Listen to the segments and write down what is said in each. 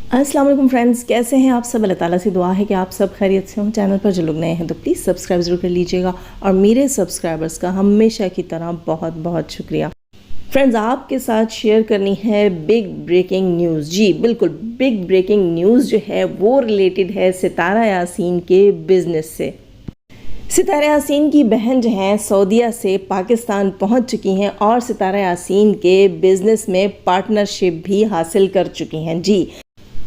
अस्सलाम वालेकुम फ्रेंड्स, कैसे हैं आप सब। अल्लाह ताला से दुआ है कि आप सब खैरियत से हों। चैनल पर जो लोग नए हैं तो प्लीज़ सब्सक्राइब ज़रूर कर लीजिएगा और मेरे सब्सक्राइबर्स का हमेशा की तरह बहुत बहुत शुक्रिया। फ्रेंड्स, आपके साथ शेयर करनी है बिग ब्रेकिंग न्यूज़। जी बिल्कुल, बिग ब्रेकिंग न्यूज़ जो है वो रिलेटेड है सितारा यासीन के बिज़नेस से। सितारा यासीन की बहन जो हैं सऊदीया से पाकिस्तान पहुंच चुकी हैं और सितारा यासीन के बिज़नेस में पार्टनरशिप भी हासिल कर चुकी हैं। जी,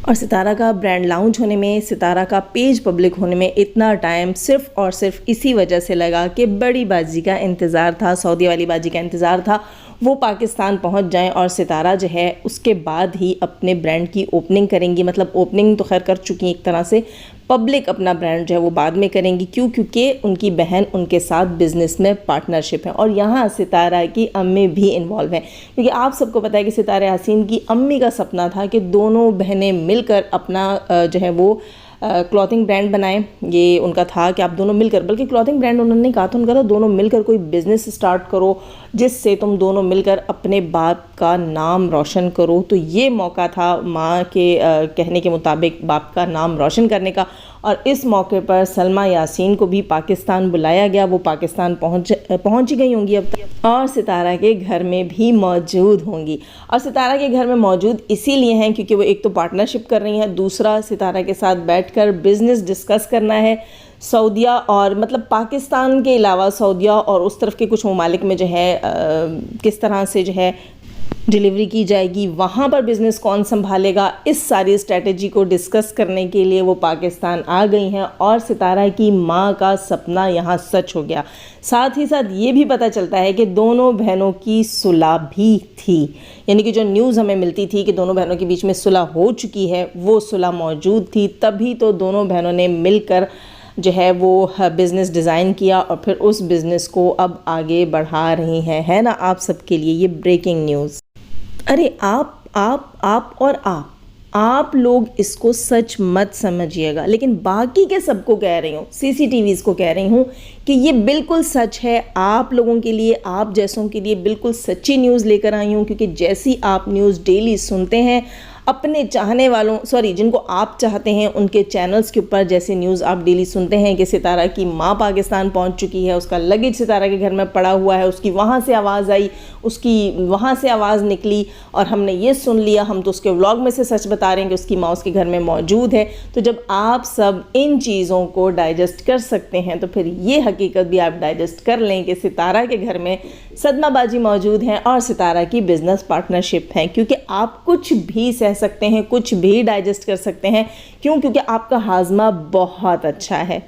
और सितारा का ब्रांड लॉन्च होने में, सितारा का पेज पब्लिक होने में इतना टाइम सिर्फ़ और सिर्फ इसी वजह से लगा कि बड़ी बाजी का इंतज़ार था, सऊदी वाली बाजी का इंतज़ार था, वो पाकिस्तान पहुंच जाएं और सितारा जो है उसके बाद ही अपने ब्रांड की ओपनिंग करेंगी। मतलब ओपनिंग तो खैर कर चुकी हैं एक तरह से, पब्लिक अपना ब्रांड जो है वो बाद में करेंगी। क्योंकि उनकी बहन उनके साथ बिज़नेस में पार्टनरशिप है और यहाँ सितारा की अम्मी भी इन्वॉल्व है। क्योंकि आप सबको पता है कि सितारा यासीन की अम्मी का सपना था कि दोनों बहनें मिलकर अपना जो है वो क्लॉथिंग ब्रांड बनाएं। ये उनका था कि आप दोनों मिलकर, बल्कि क्लॉथिंग ब्रांड उन्होंने कहा था, उनका था दोनों मिलकर कोई बिज़नेस स्टार्ट करो जिससे तुम दोनों मिलकर अपने बाप का नाम रोशन करो। तो ये मौका था माँ के कहने के मुताबिक बाप का नाम रोशन करने का। और इस मौके पर सलमा यासीन को भी पाकिस्तान बुलाया गया। वो पाकिस्तान पहुँच गई होंगी अब तक और सितारा के घर में भी मौजूद होंगी। और सितारा के घर में मौजूद इसीलिए हैं क्योंकि वो एक तो पार्टनरशिप कर रही हैं, दूसरा सितारा के साथ बैठकर बिज़नेस डिस्कस करना है। सऊदीया और मतलब पाकिस्तान के अलावा सऊदीया और उस तरफ के कुछ ममालिक में जो है किस तरह से जो है डिलीवरी की जाएगी, वहाँ पर बिज़नेस कौन संभालेगा, इस सारी स्ट्रेटजी को डिस्कस करने के लिए वो पाकिस्तान आ गई हैं। और सितारा की माँ का सपना यहाँ सच हो गया। साथ ही साथ ये भी पता चलता है कि दोनों बहनों की सुलह भी थी, यानी कि जो न्यूज़ हमें मिलती थी कि दोनों बहनों के बीच में सुलह हो चुकी है, वो सुलह मौजूद थी। तभी तो दोनों बहनों ने मिलकर जो है वो बिज़नेस डिज़ाइन किया और फिर उस बिज़नेस को अब आगे बढ़ा रही हैं। है ना आप सबके लिए ये ब्रेकिंग न्यूज़। अरे आप और आप लोग इसको सच मत समझिएगा, लेकिन बाकी के सबको कह रही हूँ, सीसीटीवीज़ को कह रही हूँ कि ये बिल्कुल सच है। आप लोगों के लिए, आप जैसों के लिए बिल्कुल सच्ची न्यूज़ लेकर आई हूँ। क्योंकि जैसी आप न्यूज़ डेली सुनते हैं अपने चाहने वालों, जिनको आप चाहते हैं उनके चैनल्स के ऊपर, जैसे न्यूज़ आप डेली सुनते हैं कि सितारा की माँ पाकिस्तान पहुंच चुकी है, उसका लगेज सितारा के घर में पड़ा हुआ है, उसकी वहाँ से आवाज़ आई, उसकी वहाँ से आवाज़ निकली और हमने ये सुन लिया, हम तो उसके व्लॉग में से सच बता रहे हैं कि उसकी माँ उसके घर में मौजूद है। तो जब आप सब इन चीज़ों को डाइजेस्ट कर सकते हैं तो फिर ये हकीकत भी आप डाइजेस्ट कर लें कि सितारा के घर में सदमाबाजी मौजूद है और सितारा की बिज़नेस पार्टनरशिप है। क्योंकि आप कुछ भी सह सकते हैं, कुछ भी डाइजेस्ट कर सकते हैं। क्यों? क्योंकि आपका हाजमा बहुत अच्छा है।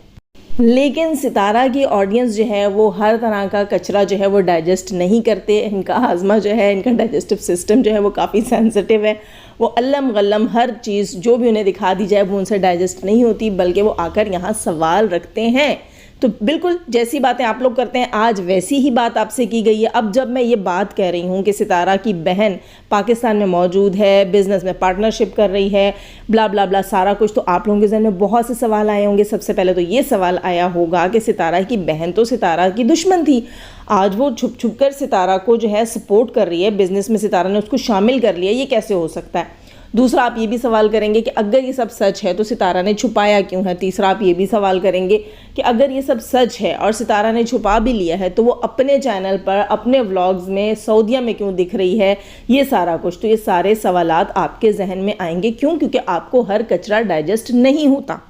लेकिन सितारा की ऑडियंस जो है वो हर तरह का कचरा जो है वो डाइजेस्ट नहीं करते। इनका हाजमा जो है, इनका डाइजेस्टिव सिस्टम जो है वो काफ़ी सेंसिटिव है। वो अल्लम गल्लम हर चीज़ जो भी उन्हें दिखा दी जाए वो उनसे डाइजेस्ट नहीं होती, बल्कि वो आकर यहाँ सवाल रखते हैं। तो बिल्कुल जैसी बातें आप लोग करते हैं आज वैसी ही बात आपसे की गई है। अब जब मैं ये बात कह रही हूँ कि सितारा की बहन पाकिस्तान में मौजूद है, बिज़नेस में पार्टनरशिप कर रही है, ब्ला ब्ला ब्ला सारा कुछ, तो आप लोगों के ज़हन में बहुत से सवाल आए होंगे। सबसे पहले तो ये सवाल आया होगा कि सितारा की बहन तो सितारा की दुश्मन थी, आज वो छुप छुप कर सितारा को जो है सपोर्ट कर रही है, बिज़नेस में सितारा ने उसको शामिल कर लिया, ये कैसे हो सकता है। दूसरा आप ये भी सवाल करेंगे कि अगर ये सब सच है तो सितारा ने छुपाया क्यों है। तीसरा आप ये भी सवाल करेंगे कि अगर ये सब सच है और सितारा ने छुपा भी लिया है तो वो अपने चैनल पर, अपने व्लॉग्स में सऊदीया में क्यों दिख रही है, ये सारा कुछ। तो ये सारे सवालात आपके जहन में आएंगे। क्यों? क्योंकि आपको हर कचरा डाइजेस्ट नहीं होता।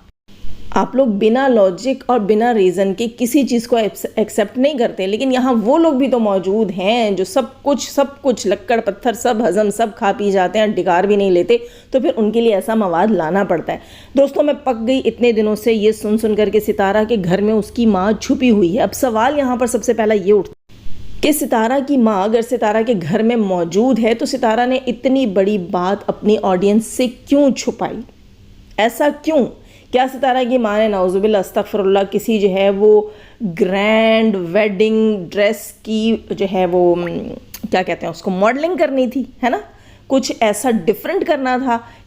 आप लोग बिना लॉजिक और बिना रीज़न के किसी चीज़ को एक्सेप्ट नहीं करते। लेकिन यहाँ वो लोग भी तो मौजूद हैं जो सब कुछ लक्कड़ पत्थर सब हजम सब खा पी जाते हैं, डिकार भी नहीं लेते। तो फिर उनके लिए ऐसा मवाद लाना पड़ता है। दोस्तों, मैं पक गई इतने दिनों से ये सुन कर के सितारा के घर में उसकी माँ छुपी हुई है। अब सवाल यहाँ पर सबसे पहला ये उठता कि सितारा की माँ अगर सितारा के घर में मौजूद है तो सितारा ने इतनी बड़ी बात अपनी ऑडियंस से क्यों छुपाई? ऐसा क्यों? क्या सितारा की माँ ने नाउज़ुबिल्लाह अस्तगफिरुल्लाह किसी जो है वो ग्रैंड वेडिंग ड्रेस की जो है वो क्या कहते हैं उसको, मॉडलिंग करनी थी, है ना? कुछ ऐसा डिफरेंट करना था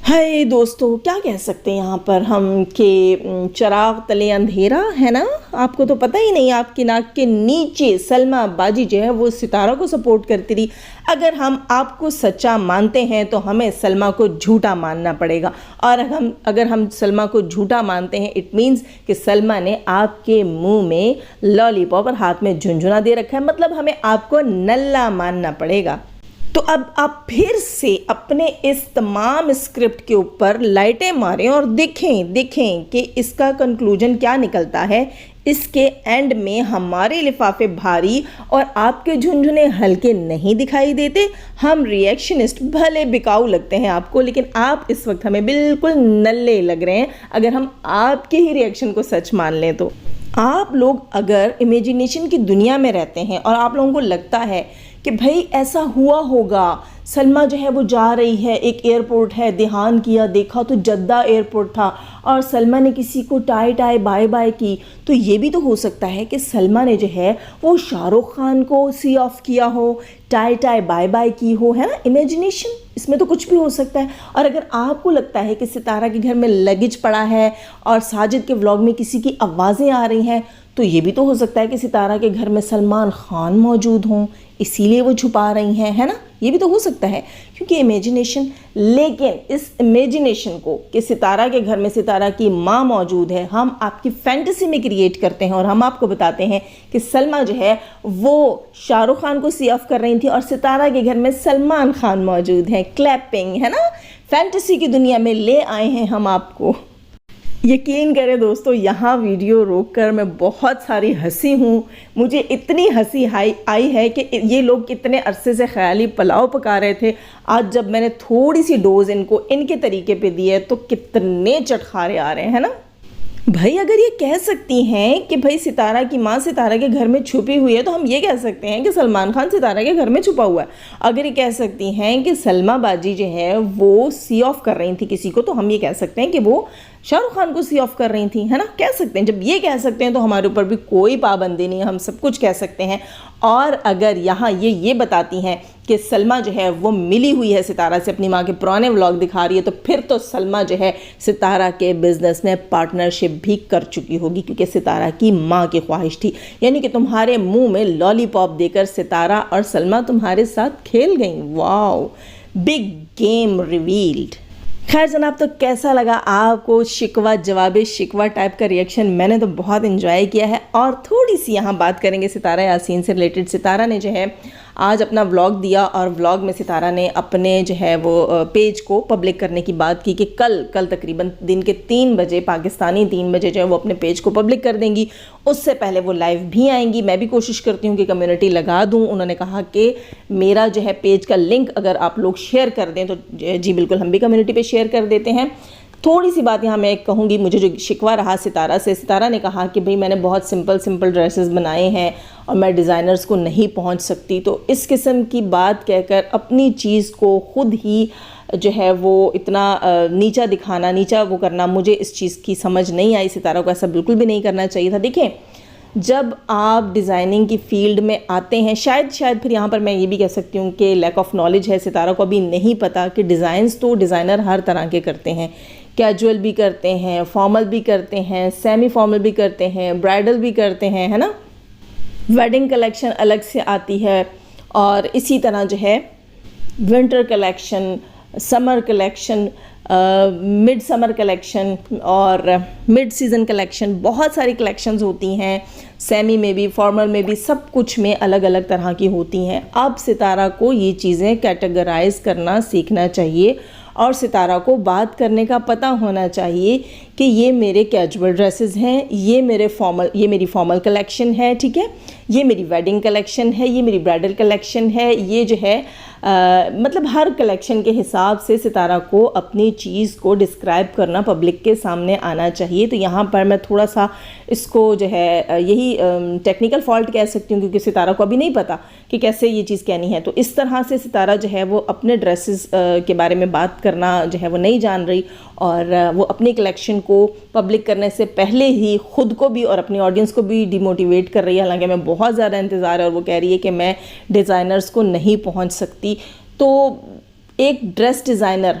हाय दोस्तों, क्या कह सकते हैं यहाँ पर हम कि चिराग तले अंधेरा है ना। आपको तो पता ही नहीं, आपकी नाक के नीचे सलमा बाजी जो है वो सितारा को सपोर्ट करती रही। अगर हम आपको सच्चा मानते हैं तो हमें सलमा को झूठा मानना पड़ेगा, और अगर हम सलमा को झूठा मानते हैं इट मीन्स कि सलमा ने आपके मुंह में लॉलीपॉप और हाथ में झुनझुना दे रखा है, मतलब हमें आपको नल्ला मानना पड़ेगा। तो अब आप फिर से अपने इस तमाम स्क्रिप्ट के ऊपर लाइटें मारें और देखें कि इसका कंक्लूजन क्या निकलता है। इसके एंड में हमारे लिफाफे भारी और आपके झुनझुने हल्के नहीं दिखाई देते। हम रिएक्शनिस्ट भले बिकाऊ लगते हैं आपको, लेकिन आप इस वक्त हमें बिल्कुल नल्ले लग रहे हैं अगर हम आपके ही रिएक्शन को सच मान लें तो। आप लोग अगर इमेजिनेशन की दुनिया में रहते हैं और आप लोगों को लगता है कि भाई ऐसा हुआ होगा, सलमा जो है वो जा रही है, एक एयरपोर्ट है, ध्यान किया देखा तो जद्दा एयरपोर्ट था और सलमा ने किसी को टाई बाय बाय की, तो ये भी तो हो सकता है कि सलमा ने जो है वो शाहरुख खान को सी ऑफ किया हो, टाई बाय बाय की हो, है ना। इमेजिनेशन, इसमें तो कुछ भी हो सकता है। और अगर आपको लगता है कि सितारा के घर में लगेज पड़ा है और साजिद के व्लॉग में किसी की आवाज़ें आ रही हैं, तो ये भी तो हो सकता है कि सितारा के घर में सलमान खान मौजूद हों, इसीलिए वो छुपा रही हैं, है ना। ये भी तो हो सकता है क्योंकि इमेजिनेशन। लेकिन इस इमेजिनेशन को कि सितारा के घर में सितारा की माँ मौजूद है, हम आपकी फैंटेसी में क्रिएट करते हैं और हम आपको बताते हैं कि सलमा जो है वो शाहरुख खान को सी ऑफ कर रही थी और सितारा के घर में सलमान खान मौजूद हैं। क्लैपिंग, है ना। फैंटेसी की दुनिया में ले आए हैं हम आपको। यकीन करें दोस्तों, यहाँ वीडियो रोककर मैं बहुत सारी हंसी हूँ। मुझे इतनी हंसी आई है कि ये लोग कितने अरसे से ख्याली पुलाव पका रहे थे, आज जब मैंने थोड़ी सी डोज इनको इनके तरीके पे दी है तो कितने चटखारे आ रहे हैं, है ना। भाई अगर ये कह सकती हैं कि भाई सितारा की माँ सितारा के घर में छुपी हुई है, तो हम ये कह सकते हैं कि सलमान खान सितारा के घर में छुपा हुआ है। अगर ये कह सकती हैं कि सलमा बाजी जो है वो सी ऑफ कर रही थी किसी को, तो हम ये कह सकते हैं कि वो शाहरुख खान को सी ऑफ कर रही थी, है ना। कह सकते हैं, जब ये कह सकते हैं तो हमारे ऊपर भी कोई पाबंदी नहीं है, हम सब कुछ कह सकते हैं। और अगर यहाँ ये बताती हैं कि सलमा जो है वो मिली हुई है सितारा से, अपनी माँ के पुराने व्लॉग दिखा रही है, तो फिर तो सलमा जो है सितारा के बिजनेस में पार्टनरशिप भी कर चुकी होगी, क्योंकि सितारा की माँ की ख्वाहिश थी। यानी कि तुम्हारे मुंह में लॉलीपॉप देकर सितारा और सलमा तुम्हारे साथ खेल गई। Wow, big game revealed. खैर जनाब, तो कैसा लगा आपको शिकवा जवाबे शिकवा टाइप का रिएक्शन? मैंने तो बहुत इन्जॉय किया है। और थोड़ी सी यहाँ बात करेंगे सितारा यासीन से रिलेटेड। सितारा ने जो है आज अपना व्लॉग दिया और व्लॉग में सितारा ने अपने जो है वो पेज को पब्लिक करने की बात की कि कल तकरीबन दिन के 3 बजे, पाकिस्तानी 3 बजे जो है वो अपने पेज को पब्लिक कर देंगी। उससे पहले वो लाइव भी आएंगी। मैं भी कोशिश करती हूँ कि कम्युनिटी लगा दूँ। उन्होंने कहा कि मेरा जो है पेज का लिंक अगर आप लोग शेयर कर दें तो जी बिल्कुल, हम भी कम्युनिटी पे शेयर कर देते हैं। थोड़ी सी बात यहाँ मैं कहूँगी, मुझे जो शिकवा रहा सितारा से, सितारा ने कहा कि भाई मैंने बहुत सिंपल ड्रेसेस बनाए हैं और मैं डिज़ाइनर्स को नहीं पहुँच सकती, तो इस किस्म की बात कहकर अपनी चीज़ को ख़ुद ही जो है वो इतना नीचा दिखाना, नीचा वो करना, मुझे इस चीज़ की समझ नहीं आई। सितारा को ऐसा बिल्कुल भी नहीं करना चाहिए था। देखें, जब आप डिज़ाइनिंग की फ़ील्ड में आते हैं, शायद फिर यहाँ पर मैं ये भी कह सकती हूँ कि लैक ऑफ नॉलेज है, सितारा को अभी नहीं पता कि डिज़ाइंस तो डिज़ाइनर हर तरह के करते हैं। कैजुअल भी करते हैं, फॉर्मल भी करते हैं, सेमी फॉर्मल भी करते हैं, ब्राइडल भी करते हैं, है ना। वेडिंग कलेक्शन अलग से आती है और इसी तरह जो है winter collection, summer collection, mid summer collection और मिड सीज़न कलेक्शन, बहुत सारी कलेक्शंस होती हैं। सेमी में भी, फॉर्मल में भी, सब कुछ में अलग अलग तरह की होती हैं। अब सितारा को ये चीज़ें कैटेगराइज करना सीखना चाहिए और सितारा को बात करने का पता होना चाहिए कि ये मेरे कैजुअल ड्रेसेस हैं, ये मेरी फॉर्मल कलेक्शन है, ठीक है, ये मेरी वेडिंग कलेक्शन है, ये मेरी ब्राइडल कलेक्शन है। ये जो है मतलब हर कलेक्शन के हिसाब से सितारा को अपनी चीज़ को डिस्क्राइब करना पब्लिक के सामने आना चाहिए। तो यहाँ पर मैं थोड़ा सा इसको जो है यही टेक्निकल फॉल्ट कह सकती हूँ, क्योंकि सितारा को अभी नहीं पता कि कैसे ये चीज़ कहनी है। तो इस तरह से सितारा जो है वो अपने ड्रेसेस के बारे में बात करना जो है वो नहीं जान रही और वो अपनी कलेक्शन को पब्लिक करने से पहले ही ख़ुद को भी और अपनी ऑडियंस को भी डिमोटिवेट कर रही है। हालांकि मैं बहुत ज़्यादा इंतज़ार है और वो कह रही है कि मैं डिज़ाइनर्स को नहीं पहुंच सकती। तो एक ड्रेस डिज़ाइनर